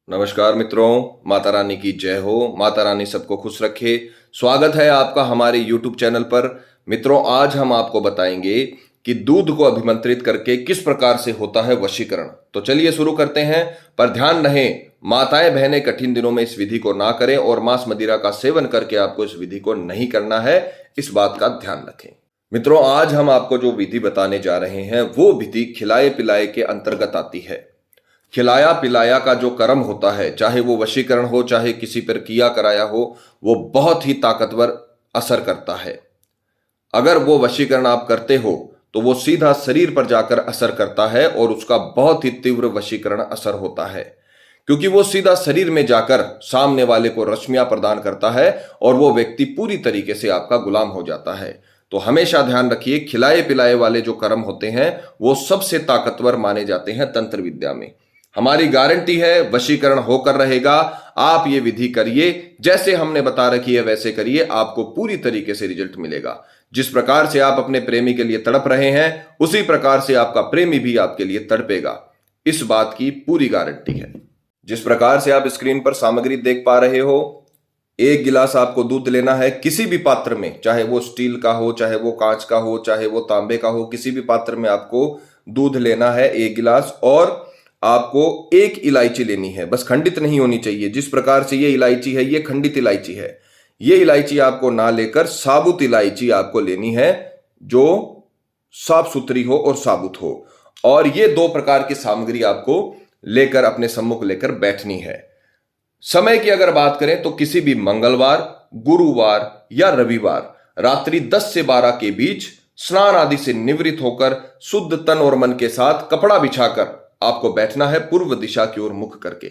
नमस्कार मित्रों, माता रानी की जय हो। माता रानी सबको खुश रखे। स्वागत है आपका हमारे YouTube चैनल पर। मित्रों, आज हम आपको बताएंगे कि दूध को अभिमंत्रित करके किस प्रकार से होता है वशीकरण। तो चलिए शुरू करते हैं। पर ध्यान रहे, माताएं बहनें कठिन दिनों में इस विधि को ना करें और मांस मदिरा का सेवन करके आपको इस विधि को नहीं करना है। इस बात का ध्यान रखें। मित्रों, आज हम आपको जो विधि बताने जा रहे हैं वो विधि खिलाए पिलाए के अंतर्गत आती है। खिलाया पिलाया का जो कर्म होता है, चाहे वो वशीकरण हो चाहे किसी पर किया कराया हो, वो बहुत ही ताकतवर असर करता है। अगर वो वशीकरण आप करते हो तो वो सीधा शरीर पर जाकर असर करता है और उसका बहुत ही तीव्र वशीकरण असर होता है, क्योंकि वो सीधा शरीर में जाकर सामने वाले को रश्मियां प्रदान करता है और वो व्यक्ति पूरी तरीके से आपका गुलाम हो जाता है। तो हमेशा ध्यान रखिए, खिलाए पिलाए वाले जो कर्म होते हैं वो सबसे ताकतवर माने जाते हैं तंत्र विद्या में। हमारी गारंटी है वशीकरण होकर रहेगा। आप ये विधि करिए, जैसे हमने बता रखी है वैसे करिए, आपको पूरी तरीके से रिजल्ट मिलेगा। जिस प्रकार से आप अपने प्रेमी के लिए तड़प रहे हैं उसी प्रकार से आपका प्रेमी भी आपके लिए तड़पेगा। इस बात की पूरी गारंटी है। जिस प्रकार से आप स्क्रीन पर सामग्री देख पा रहे हो, एक गिलास आपको दूध लेना है किसी भी पात्र में, चाहे वो स्टील का हो, चाहे वो कांच का हो, चाहे वो तांबे का हो, किसी भी पात्र में आपको दूध लेना है एक गिलास। और आपको एक इलायची लेनी है, बस खंडित नहीं होनी चाहिए। जिस प्रकार से ये इलायची है ये खंडित इलायची है। ये इलायची आपको ना लेकर साबुत इलायची आपको लेनी है, जो साफ सुथरी हो और साबुत हो। और ये दो प्रकार की सामग्री आपको लेकर अपने सम्मुख लेकर बैठनी है। समय की अगर बात करें तो किसी भी मंगलवार, गुरुवार या रविवार रात्रि 10 से 12 के बीच स्नान आदि से निवृत्त होकर शुद्ध तन और मन के साथ कपड़ा बिछाकर आपको बैठना है पूर्व दिशा की ओर मुख करके।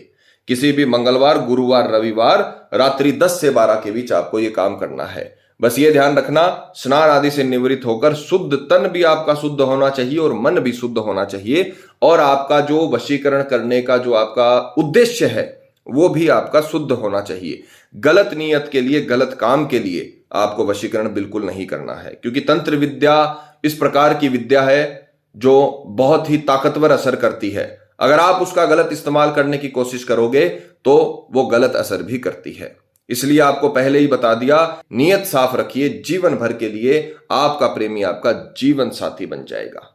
किसी भी मंगलवार, गुरुवार, रविवार रात्रि 10 से 12 के बीच आपको यह काम करना है। बस ये ध्यान रखना, स्नान आदि से निवृत्त होकर शुद्ध तन भी आपका शुद्ध होना चाहिए और मन भी शुद्ध होना चाहिए। और आपका जो वशीकरण करने का जो आपका उद्देश्य है वो भी आपका शुद्ध होना चाहिए। गलत नियत के लिए, गलत काम के लिए आपको वशीकरण बिल्कुल नहीं करना है, क्योंकि तंत्र विद्या इस प्रकार की विद्या है जो बहुत ही ताकतवर असर करती है। अगर आप उसका गलत इस्तेमाल करने की कोशिश करोगे तो वो गलत असर भी करती है। इसलिए आपको पहले ही बता दिया, नियत साफ रखिए, जीवन भर के लिए आपका प्रेमी आपका जीवन साथी बन जाएगा।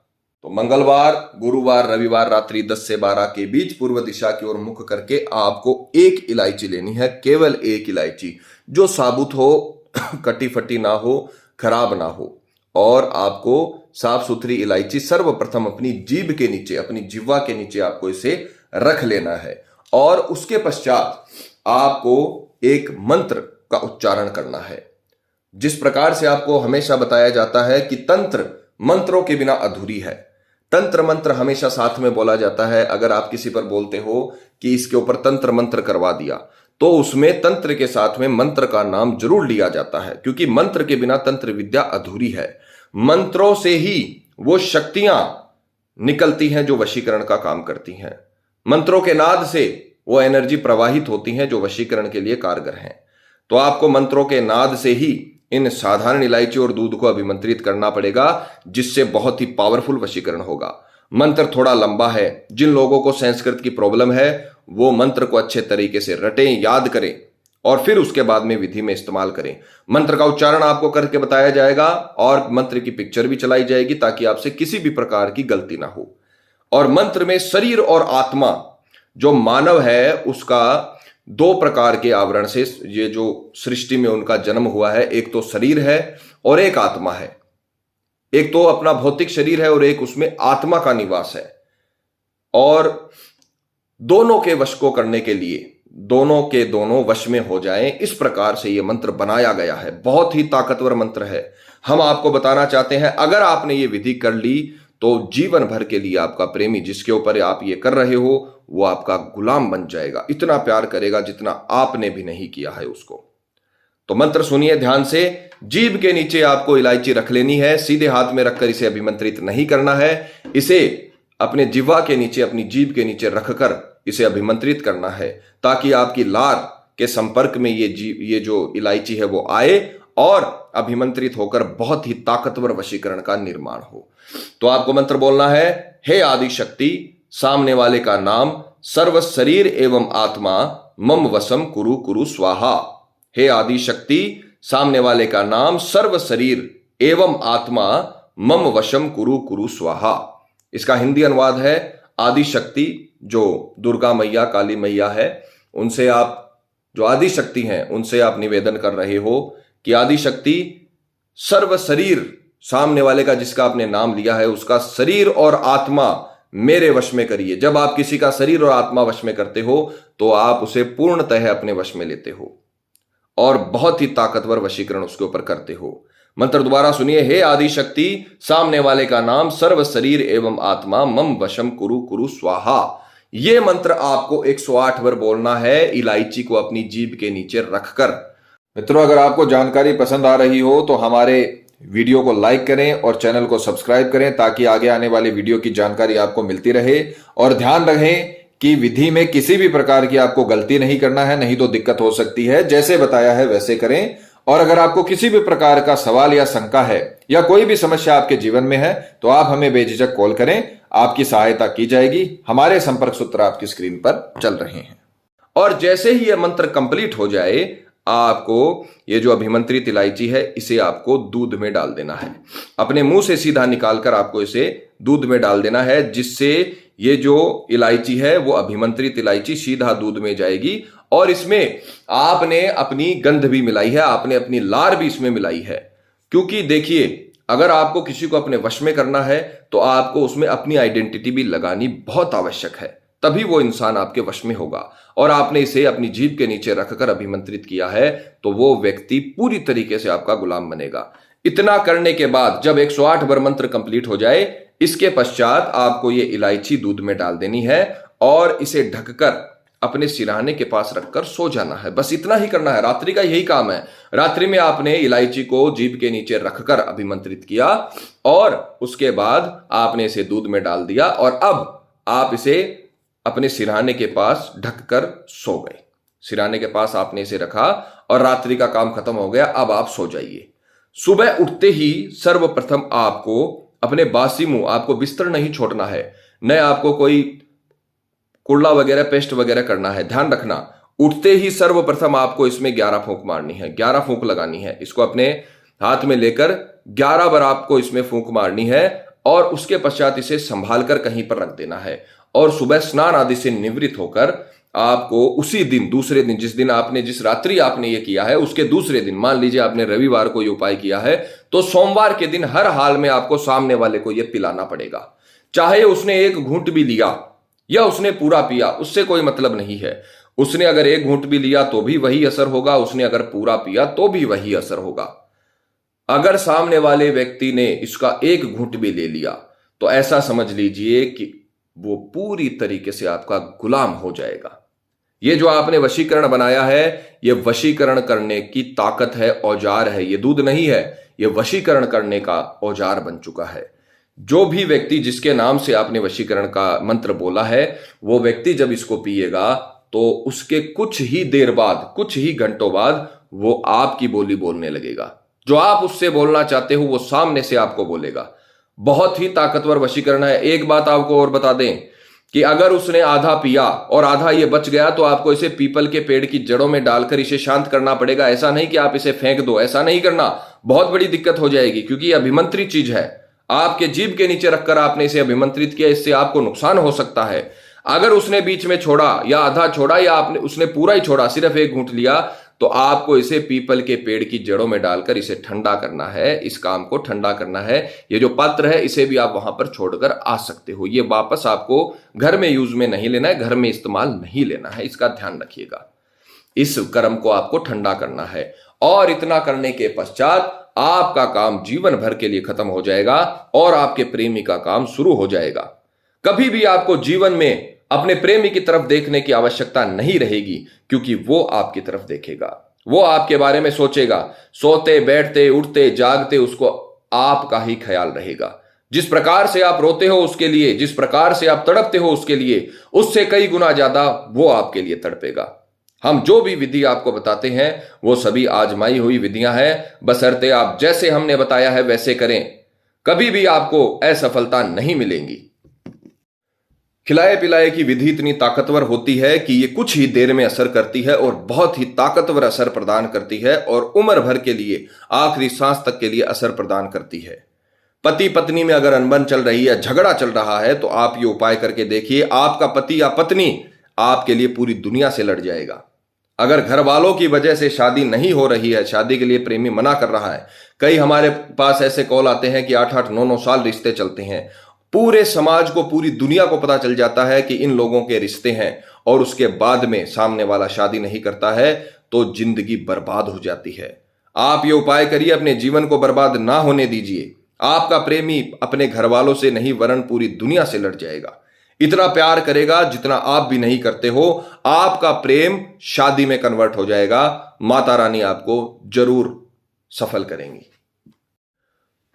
तो मंगलवार, गुरुवार, रविवार रात्रि 10 से 12 के बीच पूर्व दिशा की ओर मुख करके आपको एक इलायची लेनी है, केवल एक इलायची, जो साबुत हो, कटी फटी ना हो, खराब ना हो। और आपको साफ सुथरी इलायची सर्वप्रथम अपनी जीभ के नीचे, अपनी जिह्वा के नीचे आपको इसे रख लेना है। और उसके पश्चात आपको एक मंत्र का उच्चारण करना है। जिस प्रकार से आपको हमेशा बताया जाता है कि तंत्र मंत्रों के बिना अधूरी है। तंत्र मंत्र हमेशा साथ में बोला जाता है। अगर आप किसी पर बोलते हो कि इसके ऊपर तंत्र मंत्र करवा दिया, तो उसमें तंत्र के साथ में मंत्र का नाम जरूर लिया जाता है, क्योंकि मंत्र के बिना तंत्र विद्या अधूरी है। मंत्रों से ही वो शक्तियां निकलती हैं जो वशीकरण का काम करती हैं। मंत्रों के नाद से वो एनर्जी प्रवाहित होती हैं जो वशीकरण के लिए कारगर हैं। तो आपको मंत्रों के नाद से ही इन साधारण इलायची और दूध को अभिमंत्रित करना पड़ेगा, जिससे बहुत ही पावरफुल वशीकरण होगा। मंत्र थोड़ा लंबा है। जिन लोगों को संस्कृत की प्रॉब्लम है वो मंत्र को अच्छे तरीके से रटें, याद करें और फिर उसके बाद में विधि में इस्तेमाल करें। मंत्र का उच्चारण आपको करके बताया जाएगा और मंत्र की पिक्चर भी चलाई जाएगी, ताकि आपसे किसी भी प्रकार की गलती ना हो। और मंत्र में शरीर और आत्मा, जो मानव है उसका दो प्रकार के आवरण से ये जो सृष्टि में उनका जन्म हुआ है, एक तो शरीर है और एक आत्मा है। एक तो अपना भौतिक शरीर है और एक उसमें आत्मा का निवास है। और दोनों के वश को करने के लिए दोनों के दोनों वश में हो जाएं, इस प्रकार से यह मंत्र बनाया गया है। बहुत ही ताकतवर मंत्र है। हम आपको बताना चाहते हैं, अगर आपने ये विधि कर ली तो जीवन भर के लिए आपका प्रेमी, जिसके ऊपर आप ये कर रहे हो, वो आपका गुलाम बन जाएगा। इतना प्यार करेगा जितना आपने भी नहीं किया है उसको। तो मंत्र सुनिए ध्यान से। जीभ के नीचे आपको इलायची रख लेनी है। सीधे हाथ में रखकर इसे अभिमंत्रित नहीं करना है। इसे अपने जिह्वा के नीचे, अपनी जीभ के नीचे रखकर इसे अभिमंत्रित करना है, ताकि आपकी लार के संपर्क में ये जो इलायची है वो आए और अभिमंत्रित होकर बहुत ही ताकतवर वशीकरण का निर्माण हो। तो आपको मंत्र बोलना है, हे आदि शक्ति सामने वाले का नाम सर्व शरीर एवं आत्मा मम वशम कुरु कुरु स्वाहा। हे आदि शक्ति, सामने वाले का नाम सर्व शरीर एवं आत्मा मम वशम कुरु कुरु स्वाहा। इसका हिंदी अनुवाद है, आदि शक्ति जो दुर्गा मैया काली मैया है, उनसे आप जो आदि शक्ति हैं उनसे आप निवेदन कर रहे हो कि आदि शक्ति सर्व शरीर, सामने वाले का जिसका आपने नाम लिया है उसका शरीर और आत्मा मेरे वश में करिए। जब आप किसी का शरीर और आत्मा वश में करते हो तो आप उसे पूर्णतः अपने वश में लेते हो और बहुत ही ताकतवर वशीकरण उसके ऊपर करते हो। मंत्र दोबारा सुनिए। हे आदि शक्ति, सामने वाले का नाम सर्व शरीर एवं आत्मा मम वशम कुरु कुरु स्वाहा। यह मंत्र आपको 108 बार बोलना है, इलायची को अपनी जीभ के नीचे रखकर। मित्रों, अगर आपको जानकारी पसंद आ रही हो तो हमारे वीडियो को लाइक करें और चैनल को सब्सक्राइब करें ताकि आगे आने वाली वीडियो की जानकारी आपको मिलती रहे। और ध्यान रखें कि विधि में किसी भी प्रकार की आपको गलती नहीं करना है, नहीं तो दिक्कत हो सकती है। जैसे बताया है वैसे करें। और अगर आपको किसी भी प्रकार का सवाल या शंका है या कोई भी समस्या आपके जीवन में है तो आप हमें बेझिझक कॉल करें, आपकी सहायता की जाएगी। हमारे संपर्क सूत्र आपकी स्क्रीन पर चल रहे हैं। और जैसे ही यह मंत्र कंप्लीट हो जाए, आपको ये जो अभिमंत्रित इलायची है इसे आपको दूध में डाल देना है। अपने मुंह से सीधा निकालकर आपको इसे दूध में डाल देना है, जिससे ये जो इलायची है वो अभिमंत्रित इलायची सीधा दूध में जाएगी। और इसमें आपने अपनी गंध भी मिलाई है, आपने अपनी लार भी इसमें मिलाई है। क्योंकि देखिए, अगर आपको किसी को अपने वश में करना है तो आपको उसमें अपनी आइडेंटिटी भी लगानी बहुत आवश्यक है, तभी वो इंसान आपके वश में होगा। और आपने इसे अपनी जीभ के नीचे रखकर अभिमंत्रित किया है तो वो व्यक्ति पूरी तरीके से आपका गुलाम बनेगा। इतना करने के बाद जब 108 बार मंत्र कंप्लीट हो जाए, इसके पश्चात आपको ये इलायची दूध में डाल देनी है और इसे ढककर अपने सिरहाने के पास रखकर सो जाना है। बस इतना ही करना है, रात्रि का यही काम है। रात्रि में आपने इलायची को जीभ के नीचे रखकर अभिमंत्रित किया और उसके बाद आपने इसे दूध में डाल दिया और अब आप इसे अपने सिरहाने के पास ढककर सो गए। सिरहाने के पास आपने इसे रखा और रात्रि का काम खत्म हो गया। अब आप सो जाइए। सुबह उठते ही सर्वप्रथम आपको अपने बासी मुंह, आपको बिस्तर नहीं छोड़ना है, न आपको कोई कुल्ला वगैरह पेस्ट वगैरह करना है। ध्यान रखना, उठते ही सर्वप्रथम आपको इसमें 11 फूंक मारनी है, 11 फूंक लगानी है। इसको अपने हाथ में लेकर 11 बार आपको इसमें फूंक मारनी है और उसके पश्चात इसे संभाल कर कहीं पर रख देना है। और सुबह स्नान आदि से निवृत्त होकर आपको उसी दिन, दूसरे दिन, जिस दिन आपने, जिस रात्रि आपने ये किया है उसके दूसरे दिन, मान लीजिए आपने रविवार को ये उपाय किया है तो सोमवार के दिन हर हाल में आपको सामने वाले को ये पिलाना पड़ेगा। चाहे उसने एक घूंट भी लिया या उसने पूरा पिया, उससे कोई मतलब नहीं है। उसने अगर एक घूंट भी लिया तो भी वही असर होगा, उसने अगर पूरा पिया तो भी वही असर होगा। अगर सामने वाले व्यक्ति ने इसका एक घूंट भी ले लिया तो ऐसा समझ लीजिए कि वो पूरी तरीके से आपका गुलाम हो जाएगा। ये जो आपने वशीकरण बनाया है, ये वशीकरण करने की ताकत है, औजार है। ये दूध नहीं है, ये वशीकरण करने का औजार बन चुका है। जो भी व्यक्ति, जिसके नाम से आपने वशीकरण का मंत्र बोला है, वो व्यक्ति जब इसको पिएगा तो उसके कुछ ही देर बाद, कुछ ही घंटों बाद वो आपकी बोली बोलने लगेगा। जो आप उससे बोलना चाहते हो वो सामने से आपको बोलेगा। बहुत ही ताकतवर वशीकरण है। एक बात आपको और बता दें कि अगर उसने आधा पिया और आधा ये बच गया तो आपको इसे पीपल के पेड़ की जड़ों में डालकर इसे शांत करना पड़ेगा। ऐसा नहीं कि आप इसे फेंक दो, ऐसा नहीं करना, बहुत बड़ी दिक्कत हो जाएगी। क्योंकि ये अभिमंत्रित चीज है, आपके जीभ के नीचे रखकर आपने इसे अभिमंत्रित किया, इससे आपको नुकसान हो सकता है। अगर उसने बीच में छोड़ा या आधा छोड़ा या उसने पूरा ही छोड़ा, सिर्फ एक घूंट लिया, तो आपको इसे पीपल के पेड़ की जड़ों में डालकर इसे ठंडा करना है। इस काम को ठंडा करना है। ये जो पात्र है इसे भी आप वहां पर छोड़कर आ सकते हो। ये वापस आपको घर में यूज में नहीं लेना है, घर में इस्तेमाल नहीं लेना है, इसका ध्यान रखिएगा। इस कर्म को आपको ठंडा करना है और इतना करने के पश्चात आपका काम जीवन भर के लिए खत्म हो जाएगा और आपके प्रेमी का काम शुरू हो जाएगा। कभी भी आपको जीवन में अपने प्रेमी की तरफ देखने की आवश्यकता नहीं रहेगी, क्योंकि वो आपकी तरफ देखेगा, वो आपके बारे में सोचेगा। सोते बैठते उठते जागते उसको आपका ही ख्याल रहेगा। जिस प्रकार से आप रोते हो उसके लिए, जिस प्रकार से आप तड़पते हो उसके लिए, उससे कई गुना ज्यादा वो आपके लिए तड़पेगा। हम जो भी विधि आपको बताते हैं वो सभी आजमाई हुई विधियां हैं, बशर्ते आप जैसे हमने बताया है वैसे करें। कभी भी आपको असफलता नहीं मिलेंगी। खिलाए पिलाए की विधि इतनी ताकतवर होती है कि ये कुछ ही देर में असर करती है और बहुत ही ताकतवर असर प्रदान करती है और उम्र भर के लिए, आखिरी सांस तक के लिए असर प्रदान करती है। पति पत्नी में अगर अनबन चल रही है, झगड़ा चल रहा है, तो आप ये उपाय करके देखिए, आपका पति या पत्नी आपके लिए पूरी दुनिया से लड़ जाएगा। अगर घर वालों की वजह से शादी नहीं हो रही है, शादी के लिए प्रेमी मना कर रहा है, कई हमारे पास ऐसे कॉल आते हैं कि 8-8, 9-9 साल रिश्ते चलते हैं, पूरे समाज को, पूरी दुनिया को पता चल जाता है कि इन लोगों के रिश्ते हैं, और उसके बाद में सामने वाला शादी नहीं करता है, तो जिंदगी बर्बाद हो जाती है। आप ये उपाय करिए, अपने जीवन को बर्बाद ना होने दीजिए। आपका प्रेमी अपने घर वालों से नहीं वरन पूरी दुनिया से लड़ जाएगा। इतना प्यार करेगा जितना आप भी नहीं करते हो। आपका प्रेम शादी में कन्वर्ट हो जाएगा। माता रानी आपको जरूर सफल करेंगी।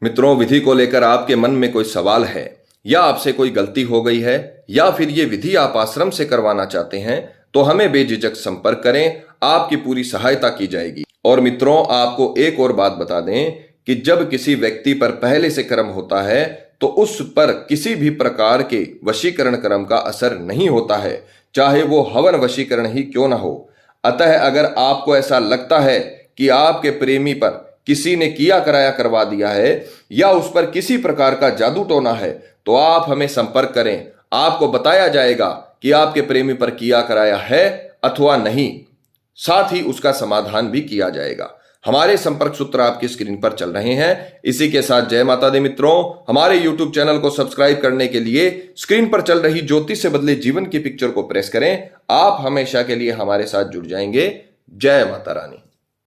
मित्रों, विधि को लेकर आपके मन में कोई सवाल है, या आपसे कोई गलती हो गई है, या फिर ये विधि आप आश्रम से करवाना चाहते हैं, तो हमें बेझिझक संपर्क करें, आपकी पूरी सहायता की जाएगी। और मित्रों, आपको एक और बात बता दें कि जब किसी व्यक्ति पर पहले से कर्म होता है तो उस पर किसी भी प्रकार के वशीकरण कर्म का असर नहीं होता है, चाहे वो हवन वशीकरण ही क्यों ना हो। अतः अगर आपको ऐसा लगता है कि आपके प्रेमी पर किसी ने किया कराया करवा दिया है, या उस पर किसी प्रकार का जादू टोना है, तो आप हमें संपर्क करें। आपको बताया जाएगा कि आपके प्रेमी पर किया कराया है अथवा नहीं, साथ ही उसका समाधान भी किया जाएगा। हमारे संपर्क सूत्र आपकी स्क्रीन पर चल रहे हैं। इसी के साथ जय माता दी मित्रों। हमारे YouTube चैनल को सब्सक्राइब करने के लिए स्क्रीन पर चल रही ज्योतिष से बदले जीवन की पिक्चर को प्रेस करें। आप हमेशा के लिए हमारे साथ जुड़ जाएंगे। जय माता रानी।